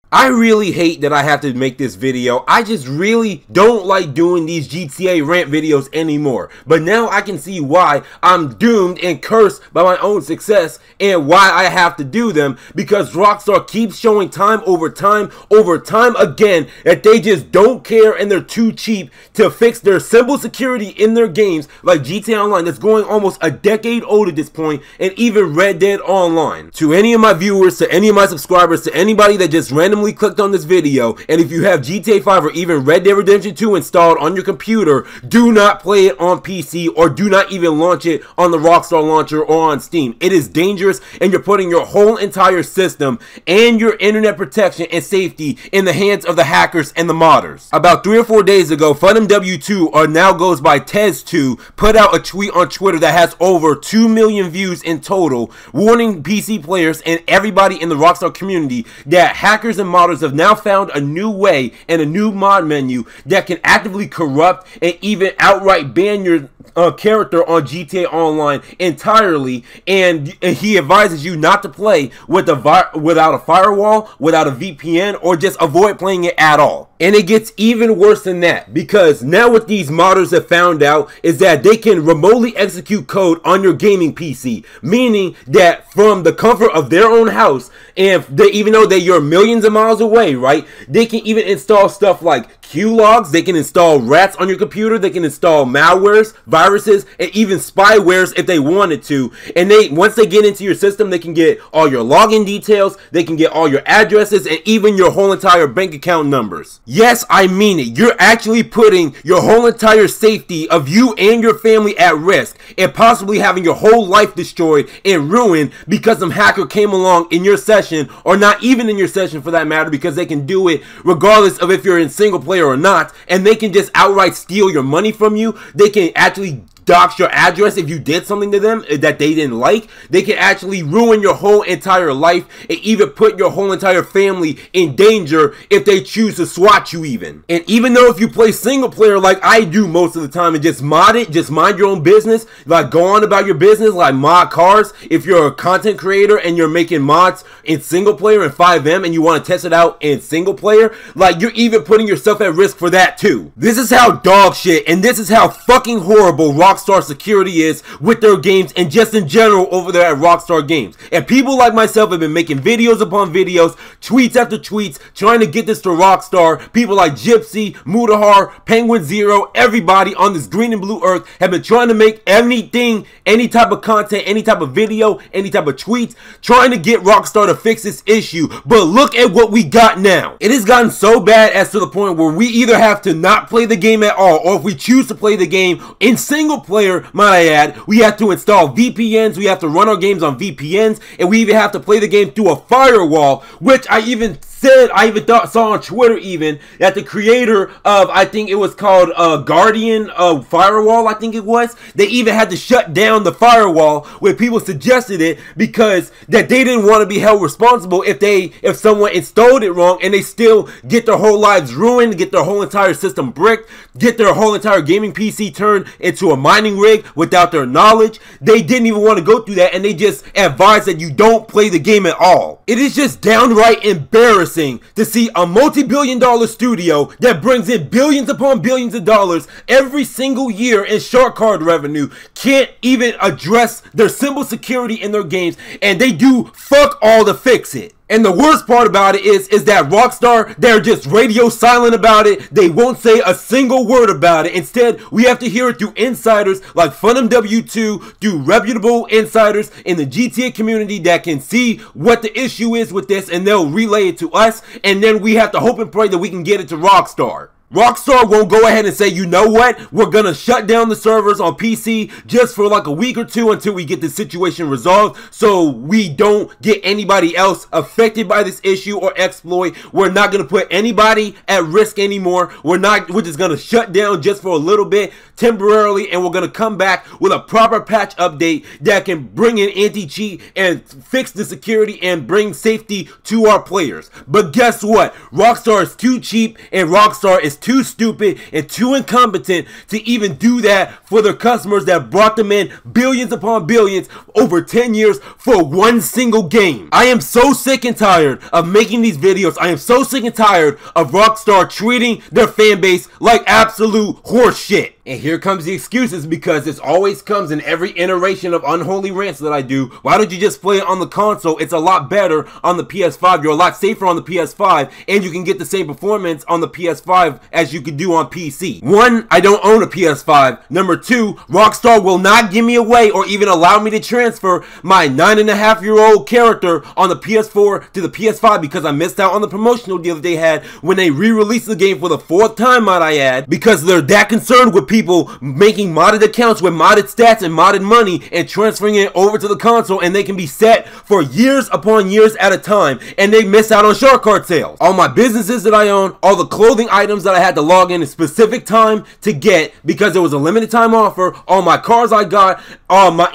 I really hate that I have to make this video. I just really don't like doing these GTA rant videos anymore. But now I can see why I'm doomed and cursed by my own success and why I have to do them, because Rockstar keeps showing time over time again that they just don't care and they're too cheap to fix their simple security in their games like GTA Online that's going almost a decade old at this point, and even Red Dead Online. To any of my viewers, to any of my subscribers, to anybody that just randomly clicked on this video, and if you have GTA 5 or even Red Dead Redemption 2 installed on your computer, do not play it on PC or do not even launch it on the Rockstar launcher or on Steam. It is dangerous and you're putting your whole entire system and your internet protection and safety in the hands of the hackers and the modders. About 3 or 4 days ago, FunMW2, or now goes by Tez2, put out a tweet on Twitter that has over 2 million views in total, warning PC players and everybody in the Rockstar community that hackers and modders have now found a new way and a new mod menu that can actively corrupt and even outright ban your character on GTA Online entirely, and he advises you not to play with without a firewall, without a VPN, or just avoid playing it at all. And it gets even worse than that, because now what these modders have found out is that they can remotely execute code on your gaming PC, meaning that from the comfort of their own house, and even though you're millions of miles away, right, they can even install stuff like Q-logs, they can install rats on your computer, they can install malwares, viruses, and even spywares if they wanted to. And once they get into your system, they can get all your login details, they can get all your addresses, and even your whole entire bank account numbers. Yes, I mean it. You're actually putting your whole entire safety of you and your family at risk, and possibly having your whole life destroyed and ruined because some hacker came along in your session, or not even in your session for that matter, because they can do it regardless of if you're in single player or not, and they can just outright steal your money from you. They can actually dox your address if you did something to them that they didn't like. They can actually ruin your whole entire life and even put your whole entire family in danger if they choose to swat you even. And even though if you play single player like I do most of the time and just mod it, just mind your own business, like go on about your business, like mod cars, if you're a content creator and you're making mods in single player in 5M and you want to test it out in single player, like you're even putting yourself at risk for that too. This is how dog shit and this is how fucking horrible Rockstar security is with their games and just in general over there at Rockstar Games. And people like myself have been making videos upon videos, tweets after tweets, trying to get this to Rockstar. People like Gypsy, Mutahar, Penguin Zero, everybody on this green and blue earth have been trying to make anything, any type of content, any type of video, any type of tweets, trying to get Rockstar to fix this issue. But look at what we got now. It has gotten so bad as to the point where we either have to not play the game at all, or if we choose to play the game in single player, might I add, we have to install VPNs, we have to run our games on VPNs, and we even have to play the game through a firewall, which I even saw on Twitter even that the creator of, I think it was called Guardian Firewall, I think it was, they even had to shut down the firewall when people suggested it, because that they didn't want to be held responsible if someone installed it wrong and they still get their whole lives ruined, get their whole entire system bricked, get their whole entire gaming PC turned into a mining rig without their knowledge. They didn't even want to go through that, and they just advised that you don't play the game at all. It is just downright embarrassing to see a multi-billion-dollar studio that brings in billions upon billions of dollars every single year in shark card revenue can't even address their simple security in their games, and they do fuck all to fix it. And the worst part about it is that Rockstar, they're just radio silent about it. They won't say a single word about it. Instead, we have to hear it through insiders like FunMW2, through reputable insiders in the GTA community that can see what the issue is with this, and they'll relay it to us, and then we have to hope and pray that we can get it to Rockstar. Rockstar won't go ahead and say, you know what, we're gonna shut down the servers on PC just for like a week or two until we get this situation resolved, so we don't get anybody else affected by this issue or exploit. We're not gonna put anybody at risk anymore. We're just gonna shut down just for a little bit temporarily, and we're gonna come back with a proper patch update that can bring in anti-cheat and fix the security and bring safety to our players. But guess what? Rockstar is too cheap, and Rockstar is is too stupid and too incompetent to even do that for their customers that brought them in billions upon billions over 10 years for one single game. I am so sick and tired of making these videos. I am so sick and tired of Rockstar treating their fan base like absolute horse shit. And here comes the excuses, because this always comes in every iteration of Unholy Rants that I do. Why don't you just play it on the console? It's a lot better on the PS5. You're a lot safer on the PS5, and you can get the same performance on the PS5 as you could do on PC. One, I don't own a PS5. Number two, Rockstar will not give me away or even allow me to transfer my 9.5-year-old character on the PS4 to the PS5 because I missed out on the promotional deal that they had when they re-released the game for the 4th time, might I add, because they're that concerned with people making modded accounts with modded stats and modded money and transferring it over to the console, and they can be set for years upon years at a time, and they miss out on shark card sales. All my businesses that I own, all the clothing items that I had to log in a specific time to get because it was a limited time offer, all my cars I got,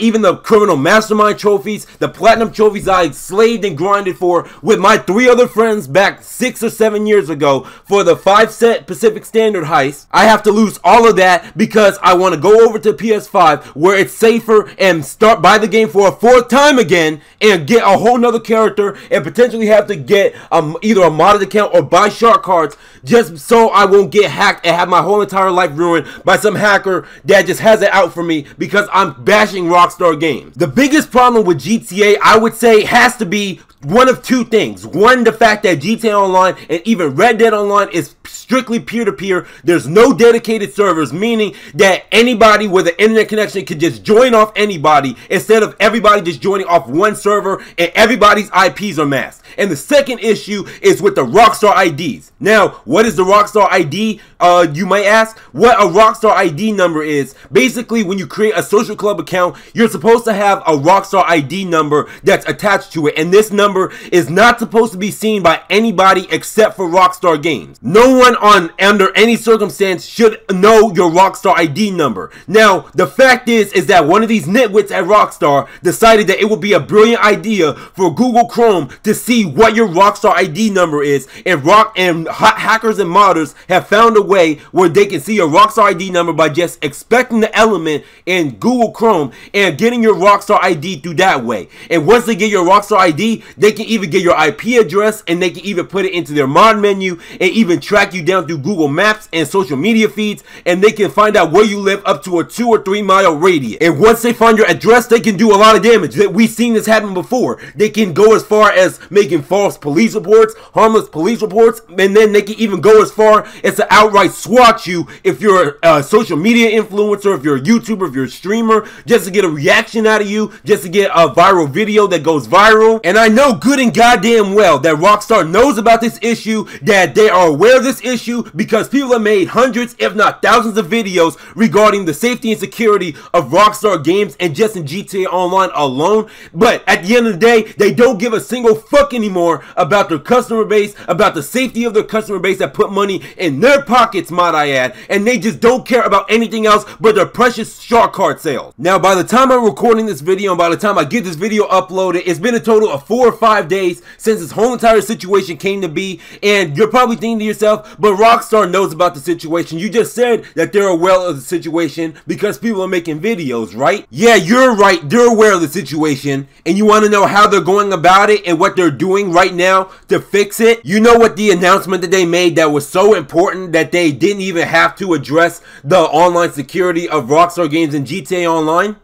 even the criminal mastermind trophies, the platinum trophies I slaved and grinded for with my 3 other friends back 6 or 7 years ago for the 5-set Pacific Standard heist. I have to lose all of that because I want to go over to PS5 where it's safer and buy the game for a 4th time again and get a whole nother character and potentially have to get either a modded account or buy shark cards just so I won't get hacked and have my whole entire life ruined by some hacker that just has it out for me because I'm bashing Rockstar games. The biggest problem with GTA, I would say, has to be one of 2 things. One, the fact that GTA Online and even Red Dead Online is strictly peer-to-peer. There's no dedicated servers, meaning that anybody with an internet connection can just join off anybody instead of everybody just joining off one server and everybody's IPs are masked. And the second issue is with the Rockstar IDs. Now, what is the Rockstar ID? You might ask. What a Rockstar ID number is, basically when you create a social club account, you're supposed to have a Rockstar ID number that's attached to it, and this number is not supposed to be seen by anybody except for Rockstar Games. No one under any circumstance should know your Rockstar ID number. Now, the fact is that one of these nitwits at Rockstar decided that it would be a brilliant idea for Google Chrome to see what your Rockstar ID number is, and hackers and modders have found a way where they can see your Rockstar ID number by just expecting the element in Google Chrome and getting your Rockstar ID through that way. And once they get your Rockstar ID, they can even get your IP address, and they can even put it into their mod menu and even track you down through Google Maps and social media feeds, and they can find out where you live up to a 2 or 3 mile radius. And once they find your address, they can do a lot of damage. We've seen this happen before. They can go as far as making false police reports, harmless police reports, and then they can even go as far as to outright swat you if you're a social media influencer, if you're a YouTuber, if you're a streamer, just to get a reaction out of you, just to get a viral video that goes viral. And I know good and goddamn well that Rockstar knows about this issue, that they are aware of this issue, because people have made hundreds if not thousands of videos regarding the safety and security of Rockstar games and just in GTA Online alone. But at the end of the day, they don't give a single fuck anymore about their customer base, about the safety of their customer base that put money in their pockets, might I add, and they just don't care about anything else but their precious shark card sales. Now, by the time I'm recording this video and by the time I get this video uploaded, it's been a total of 4 or 5 days since this whole entire situation came to be, and you're probably thinking to yourself, but Rockstar knows about the situation. You just said that they're aware of the situation because people are making videos, right? Yeah, you're right, they're aware of the situation, and you want to know how they're going about it and what they're doing right now to fix it. You know what the announcement that they made that was so important that they didn't even have to address the online security of Rockstar games in GTA Online?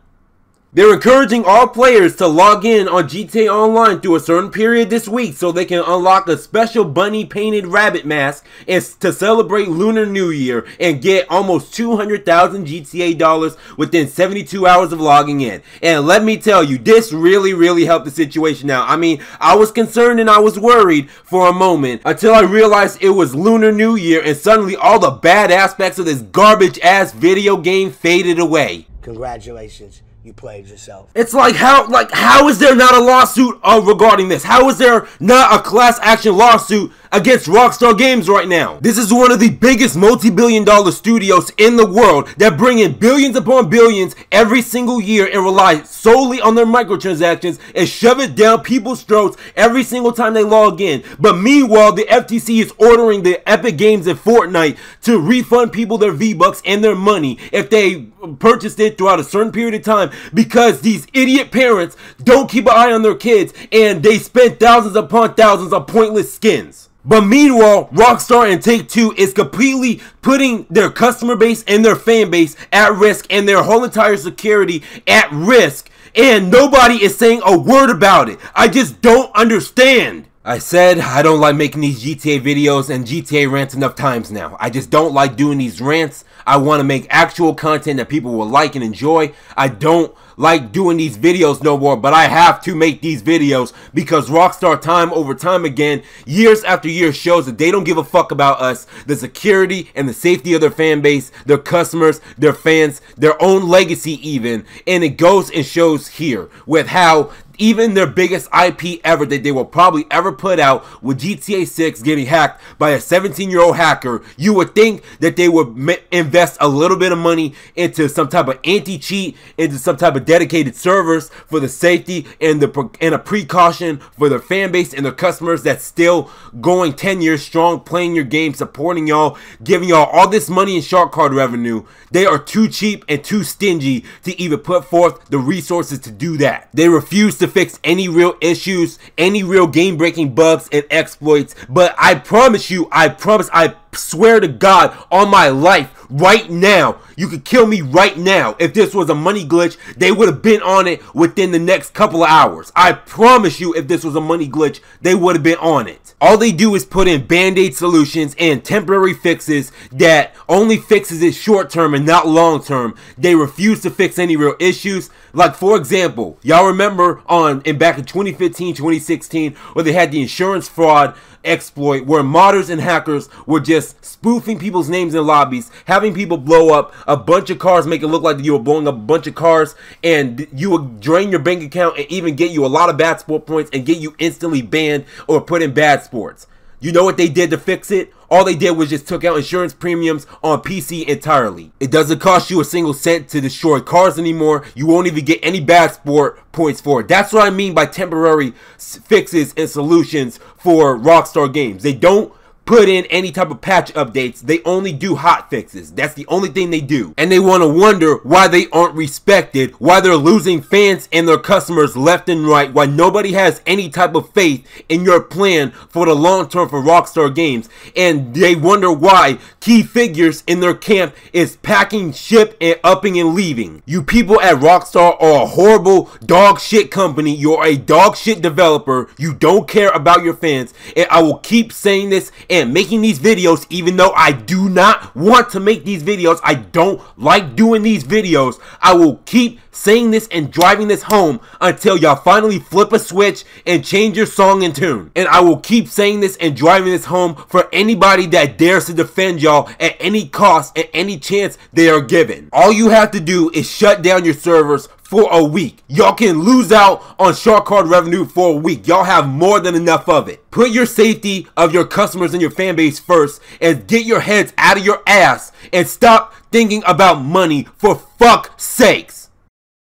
They're encouraging all players to log in on GTA Online through a certain period this week so they can unlock a special bunny painted rabbit mask and to celebrate Lunar New Year and get almost 200,000 GTA dollars within 72 hours of logging in. And let me tell you, this really helped the situation out. I mean, I was concerned and I was worried for a moment until I realized it was Lunar New Year, and suddenly all the bad aspects of this garbage ass video game faded away. Congratulations. You played yourself. It's like how is there not a lawsuit regarding this? How is there not a class action lawsuit against Rockstar Games right now. This is one of the biggest multi-billion-dollar studios in the world that bring in billions upon billions every single year and rely solely on their microtransactions and shove it down people's throats every single time they log in. But meanwhile, the FTC is ordering the Epic Games and Fortnite to refund people their V-Bucks and their money if they purchased it throughout a certain period of time, because these idiot parents don't keep an eye on their kids and they spend thousands upon thousands on pointless skins. But meanwhile, Rockstar and Take-Two is completely putting their customer base and their fan base at risk and their whole entire security at risk, and nobody is saying a word about it. I just don't understand. I said I don't like making these GTA videos and GTA rants enough times now. I just don't like doing these rants. I want to make actual content that people will like and enjoy. I don't like doing these videos no more, but I have to make these videos because Rockstar time over time again, years after years, shows that they don't give a fuck about us, the security and the safety of their fan base, their customers, their fans, their own legacy even. And it goes and shows here with how even their biggest IP ever that they will probably ever put out, with GTA 6 getting hacked by a 17-year-old hacker, you would think that they would invest a little bit of money into some type of anti-cheat, into some type of dedicated servers for the safety and a precaution for their fan base and their customers that's still going 10 years strong, playing your game, supporting y'all, giving y'all all this money in shark card revenue. They are too cheap and too stingy to even put forth the resources to do that. They refuse to fix any real issues, any real game-breaking bugs and exploits. But I promise you, I swear to God on my life, right now, you could kill me right now. If this was a money glitch, they would have been on it within the next couple of hours. I promise you, if this was a money glitch, they would have been on it. All they do is put in band-aid solutions and temporary fixes that only fixes it short-term and not long-term. They refuse to fix any real issues. Like, for example, y'all remember back in 2015, 2016, where they had the insurance fraud exploit where modders and hackers were just spoofing people's names in lobbies, having people blow up a bunch of cars, make it look like you were blowing up a bunch of cars, and you would drain your bank account and even get you a lot of bad sport points and get you instantly banned or put in bad sports. You know what they did to fix it? All they did was just took out insurance premiums on PC entirely. It doesn't cost you a single cent to destroy cars anymore. You won't even get any bad sport points for it. That's what I mean by temporary fixes and solutions for Rockstar Games. They don't put in any type of patch updates. They only do hot fixes. That's the only thing they do. And they want to wonder why they aren't respected, why they're losing fans and their customers left and right, why nobody has any type of faith in your plan for the long term for Rockstar Games. And they wonder why key figures in their camp is packing ship and upping and leaving. You people at Rockstar are a horrible dog shit company. You're a dog shit developer. You don't care about your fans. And I will keep saying this and making these videos, even though I do not want to make these videos. I don't like doing these videos. I will keep saying this and driving this home until y'all finally flip a switch and change your song and tune. And I will keep saying this and driving this home for anybody that dares to defend y'all at any cost, at any chance they are given. All you have to do is shut down your servers for a week. Y'all can lose out on shark card revenue for a week. Y'all have more than enough of it. Put your safety of your customers and your fan base first and get your heads out of your ass and stop thinking about money, for fuck's sakes.